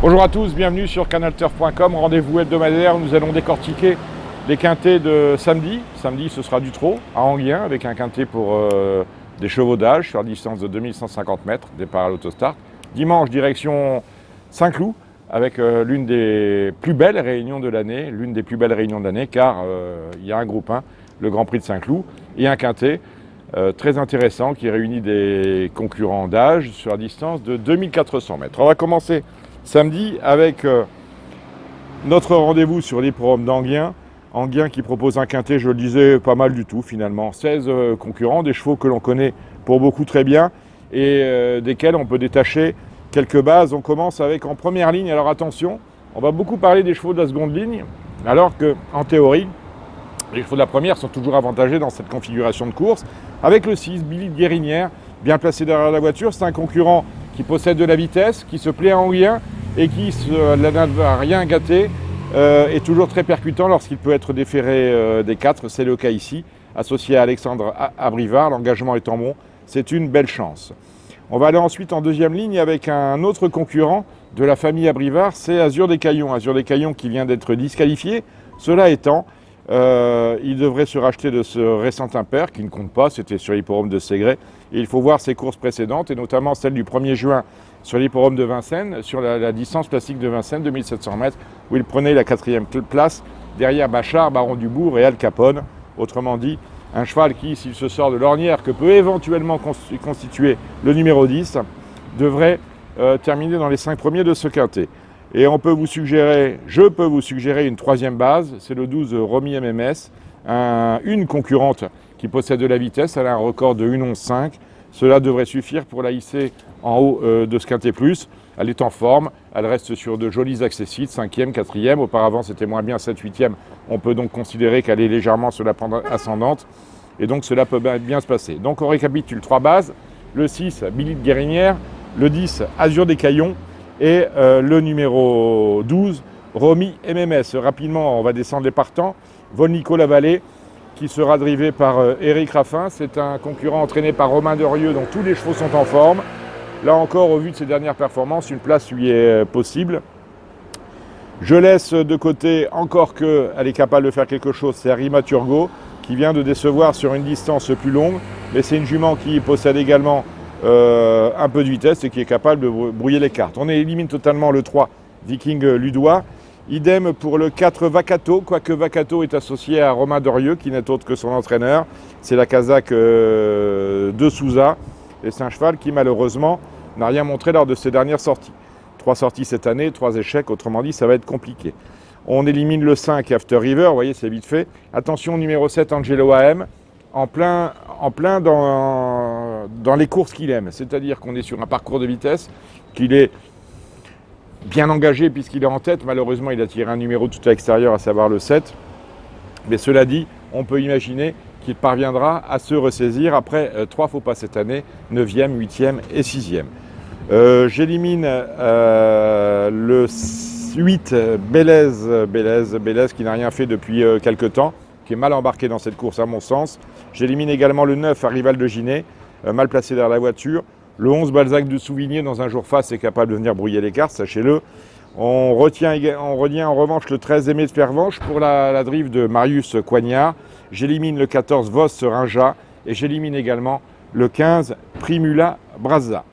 Bonjour à tous, bienvenue sur canalturf.com, rendez-vous hebdomadaire où nous allons décortiquer les quintets de samedi. Samedi, ce sera du trot à Anguien avec un quintet pour des chevaudage sur la distance de 2150 mètres, départ à l'autostart. Dimanche, direction Saint-Cloud avec l'une des plus belles réunions de l'année, car il y a un groupe 1, le Grand Prix de Saint-Cloud, et un quintet très intéressant qui réunit des concurrents d'âge sur la distance de 2400 mètres. On va commencer samedi avec notre rendez-vous sur l'hippodrome d'Anguien. Anguien qui propose un quintet, je le disais, pas mal du tout finalement. 16 concurrents, des chevaux que l'on connaît pour beaucoup très bien et desquels on peut détacher quelques bases. On commence avec en première ligne, alors attention, on va beaucoup parler des chevaux de la seconde ligne, alors qu'en théorie, les chevaux de la première sont toujours avantagés dans cette configuration de course. Avec le 6, Billy de Guérinière, bien placé derrière la voiture, c'est un concurrent qui possède de la vitesse, qui se plaît à Anguien et qui n'a rien gâté, est toujours très percutant lorsqu'il peut être déféré des 4. C'est le cas ici, associé à Alexandre Abrivard. L'engagement étant bon, c'est une belle chance. On va aller ensuite en deuxième ligne avec un autre concurrent de la famille Abrivard, c'est Azur des Caillons. Azur des Caillons qui vient d'être disqualifié. Cela étant, il devrait se racheter de ce récent impair qui ne compte pas, c'était sur l'hippodrome de Ségré. Et il faut voir ses courses précédentes, et notamment celle du 1er juin sur l'hippodrome de Vincennes, sur la distance classique de Vincennes, 2700 mètres, où il prenait la 4e place derrière Bachar, Baron Dubourg et Al Capone. Autrement dit, un cheval qui, s'il se sort de l'ornière que peut éventuellement constituer le numéro 10, devrait terminer dans les 5 premiers de ce quintet. Et je peux vous suggérer une troisième base, c'est le 12 Romy MMS, une concurrente qui possède de la vitesse, elle a un record de 1,11,5. Cela devrait suffire pour la hisser en haut de ce quintet plus. Elle est en forme, elle reste sur de jolis accessites, 5e, 4e. Auparavant, c'était moins bien, 7, 8e. On peut donc considérer qu'elle est légèrement sur la pente ascendante. Et donc, cela peut bien se passer. Donc, on récapitule 3 bases. Le 6, Billy de Guérinière. Le 10, Azur des Caillons. Et le numéro 12, Romy MMS. Rapidement, on va descendre les partants. Vol-Nico Lavallée, qui sera drivé par Éric Raffin. C'est un concurrent entraîné par Romain Derieux, dont tous les chevaux sont en forme. Là encore, au vu de ses dernières performances, une place lui est possible. Je laisse de côté, encore qu'elle est capable de faire quelque chose, c'est Arima Turgot, qui vient de décevoir sur une distance plus longue. Mais c'est une jument qui possède également un peu de vitesse et qui est capable de brouiller les cartes. On élimine totalement le 3, Viking Ludois. Idem pour le 4 Vacato, quoique Vacato est associé à Romain Derieux, qui n'est autre que son entraîneur. C'est la Kazakh de Souza. Et c'est un cheval qui, malheureusement, n'a rien montré lors de ses dernières sorties. 3 sorties cette année, 3 échecs, autrement dit, ça va être compliqué. On élimine le 5 After River, vous voyez, c'est vite fait. Attention, numéro 7, Angelo AM, en plein dans les courses qu'il aime. C'est-à-dire qu'on est sur un parcours de vitesse, qu'il est bien engagé puisqu'il est en tête. Malheureusement, il a tiré un numéro tout à l'extérieur, à savoir le 7. Mais cela dit, on peut imaginer qu'il parviendra à se ressaisir après 3 faux pas cette année, 9e, 8e et 6e. J'élimine le 8, Bélez qui n'a rien fait depuis quelque temps, qui est mal embarqué dans cette course à mon sens. J'élimine également le 9, Arrival de Ginet, mal placé derrière la voiture. Le 11, Balzac de Souvigné, dans un jour face, est capable de venir brouiller les cartes, sachez-le. On retient en revanche le 13, Aimé de Fervanche pour la drive de Marius Coignard. J'élimine le 14, Vos Rinja. Et j'élimine également le 15, Primula Brazza.